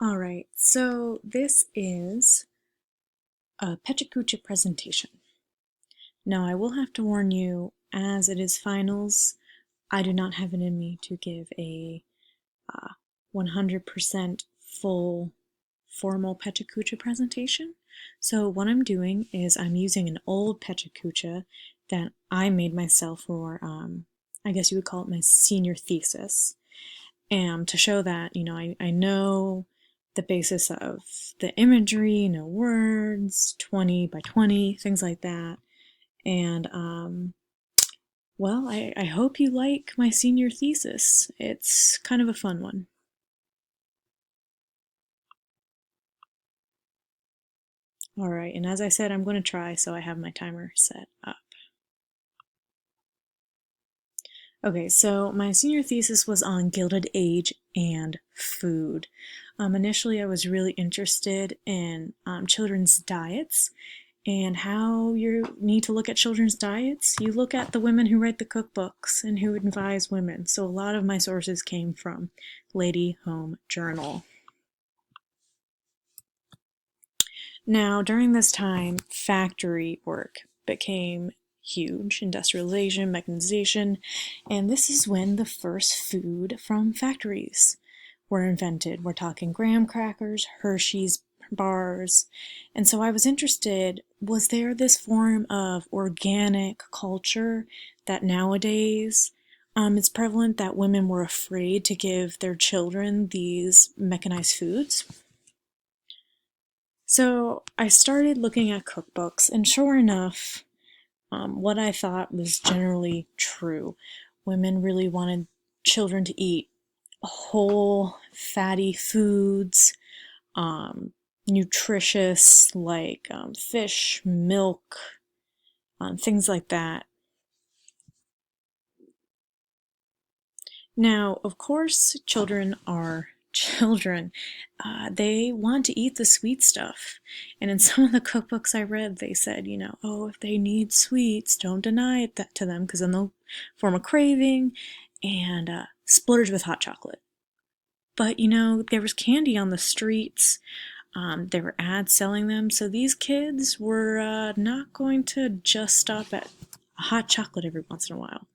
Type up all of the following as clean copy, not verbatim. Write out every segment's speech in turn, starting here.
All right, so this is a Pecha Kucha presentation. Now, I will have to warn you, as it is finals, I do not have it in me to give a 100% full formal Pecha Kucha presentation. So what I'm doing is I'm using an old Pecha Kucha that I made myself for, I guess you would call it my senior thesis. And to show that, I know the basis of the imagery, no words, 20 by 20, things like that. And, well, I hope you like my senior thesis. It's kind of a fun one. All right, and as I said, I'm going to try, so I have my timer set up. Okay, so my senior thesis was on Gilded Age and food. Initially, I was really interested in children's diets and how you need to look at children's diets. You look at the women who write the cookbooks and who advise women. So a lot of my sources came from Lady Home Journal. Now, during this time, factory work became huge, industrialization, mechanization, and this is when the first food from factories were invented. We're talking graham crackers, Hershey's bars, and so I was interested, was there this form of organic culture that nowadays it's prevalent that women were afraid to give their children these mechanized foods? So I started looking at cookbooks, and sure enough, what I thought was generally true. Women really wanted children to eat whole, fatty foods, nutritious like fish, milk, things like that. Now, of course, children are children. They want to eat the sweet stuff. And in some of the cookbooks I read, they said, oh, if they need sweets, don't deny it to them, because then they'll form a craving, and splurge with hot chocolate. But, there was candy on the streets. There were ads selling them, so these kids were not going to just stop at hot chocolate every once in a while.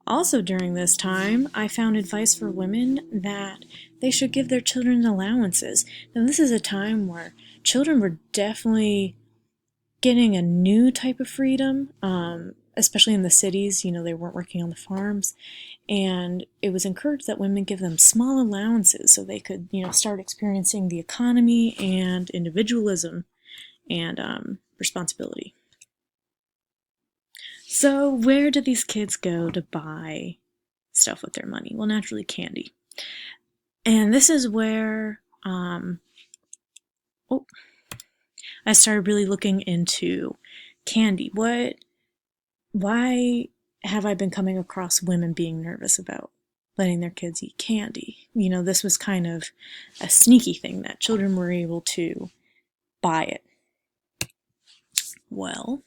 Also during this time, I found advice for women that they should give their children allowances. Now this is a time where children were definitely getting a new type of freedom, especially in the cities. They weren't working on the farms, and it was encouraged that women give them small allowances so they could, start experiencing the economy and individualism and responsibility. So where do these kids go to buy stuff with their money? Well, naturally candy. And this is where I started really looking into candy. Why have I been coming across women being nervous about letting their kids eat candy? This was kind of a sneaky thing that children were able to buy it. Well,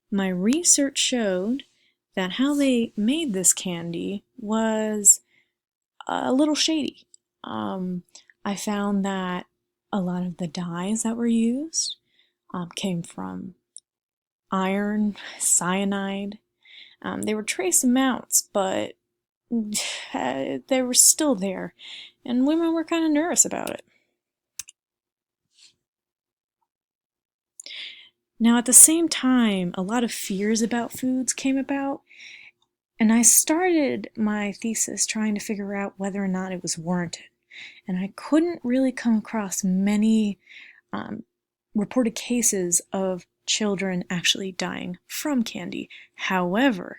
my research showed that how they made this candy was a little shady. I found that a lot of the dyes that were used came from iron, cyanide. They were trace amounts, but they were still there, and women were kind of nervous about it. Now, at the same time, a lot of fears about foods came about, and I started my thesis trying to figure out whether or not it was warranted. And I couldn't really come across many reported cases of children actually dying from candy. However,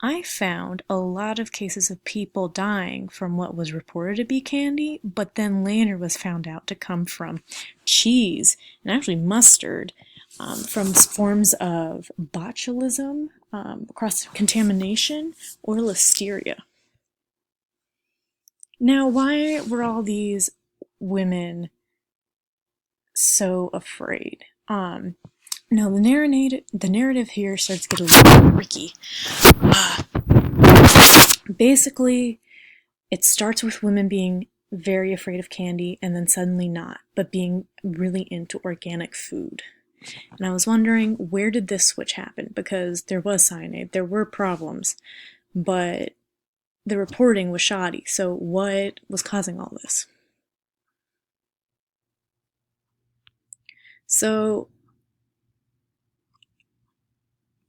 I found a lot of cases of people dying from what was reported to be candy, but then later was found out to come from cheese and actually mustard, from forms of botulism, cross-contamination, or listeria. Now, why were all these women so afraid? Now, the narrative here starts to get a little tricky. Basically, It starts with women being very afraid of candy and then suddenly not, but being really into organic food. And I was wondering, where did this switch happen? Because there was cyanide, there were problems, but the reporting was shoddy. So what was causing all this? So,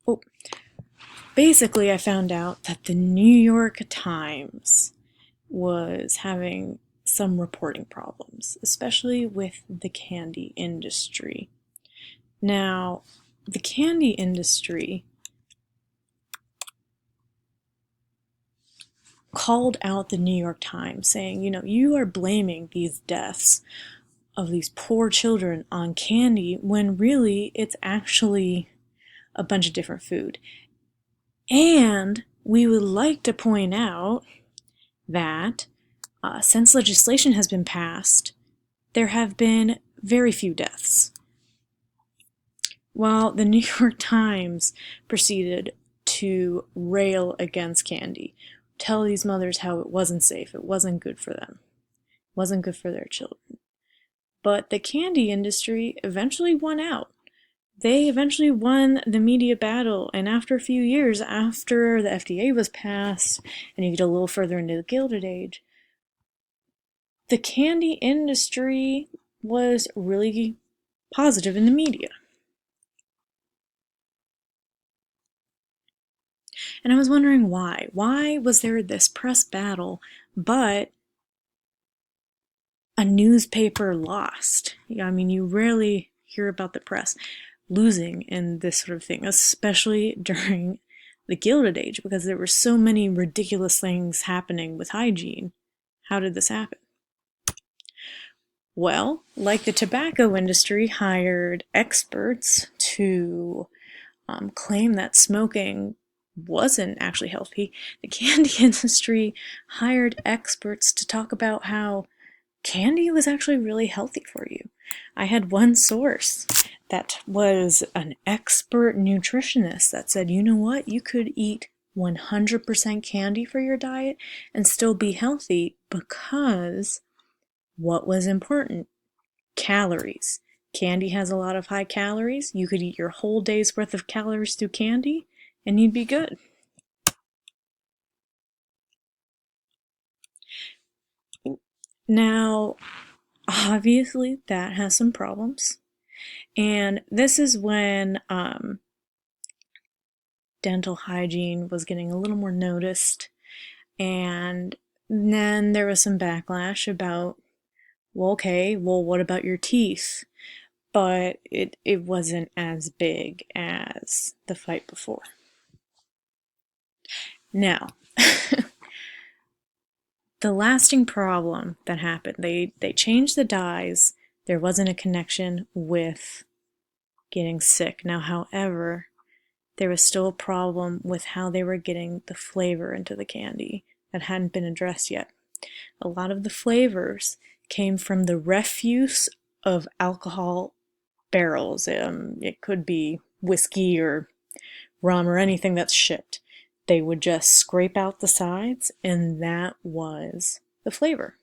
oh, basically, I found out that the New York Times was having some reporting problems, especially with the candy industry. Now, the candy industry called out the New York Times saying, you are blaming these deaths of these poor children on candy when really it's actually a bunch of different food. And we would like to point out that since legislation has been passed, there have been very few deaths. While the New York Times proceeded to rail against candy, tell these mothers how it wasn't safe, it wasn't good for them, it wasn't good for their children. But the candy industry eventually won out. They eventually won the media battle, and after a few years, after the FDA was passed, and you get a little further into the Gilded Age, the candy industry was really positive in the media. And I was wondering why. Why was there this press battle, but a newspaper lost? I mean, you rarely hear about the press losing in this sort of thing, especially during the Gilded Age, because there were so many ridiculous things happening with hygiene. How did this happen? Well, like the tobacco industry hired experts to claim that smoking wasn't actually healthy, the candy industry hired experts to talk about how candy was actually really healthy for you. I had one source that was an expert nutritionist that said, you know what, you could eat 100% candy for your diet and still be healthy, because what was important? Calories. Candy has a lot of high calories. You could eat your whole day's worth of calories through candy and you'd be good. Now, obviously, that has some problems. And this is when dental hygiene was getting a little more noticed. And then there was some backlash about, well, okay, well, what about your teeth? But it wasn't as big as the fight before. Now, the lasting problem that happened, they changed the dyes. There wasn't a connection with getting sick. Now, however, there was still a problem with how they were getting the flavor into the candy that hadn't been addressed yet. A lot of the flavors came from the refuse of alcohol barrels. It could be whiskey or rum or anything that's shipped. They would just scrape out the sides, and that was the flavor.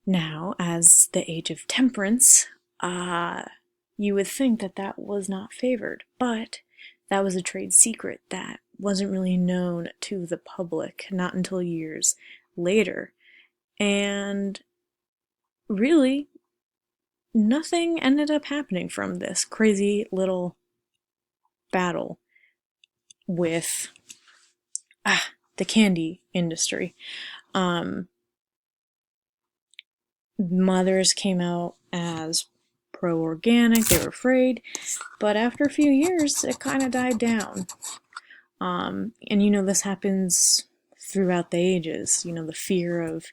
Now, as the age of temperance, you would think that that was not favored, but that was a trade secret that wasn't really known to the public, not until years later. And really, nothing ended up happening from this crazy little battle with the candy industry. Mothers came out as pro-organic, they were afraid, but after a few years, it kind of died down. And this happens throughout the ages, the fear of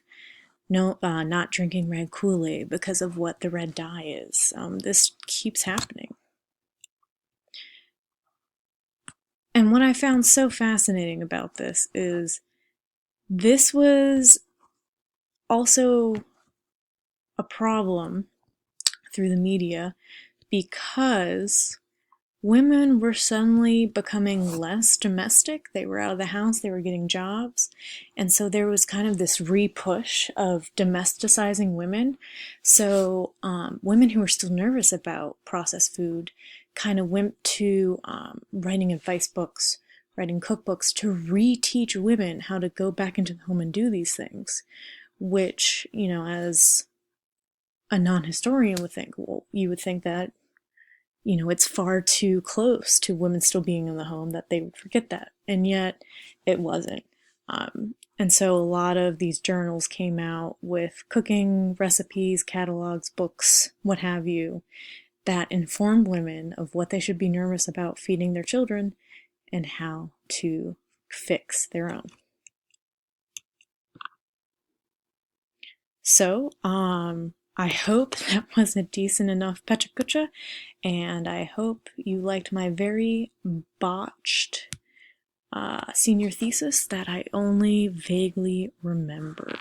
not drinking red Kool-Aid because of what the red dye is. This keeps happening. And what I found so fascinating about this is this was also a problem through the media because women were suddenly becoming less domestic. They were out of the house, they were getting jobs. And so there was kind of this re-push of domesticizing women. So women who were still nervous about processed food kind of went to writing advice books, writing cookbooks to reteach women how to go back into the home and do these things, which, as a non-historian would think, well, you would think that it's far too close to women still being in the home that they would forget that. And yet it wasn't. And so a lot of these journals came out with cooking recipes, catalogs, books, what have you, that informed women of what they should be nervous about feeding their children and how to fix their own. So, I hope that was a decent enough Pecha Kucha, and I hope you liked my very botched senior thesis that I only vaguely remember.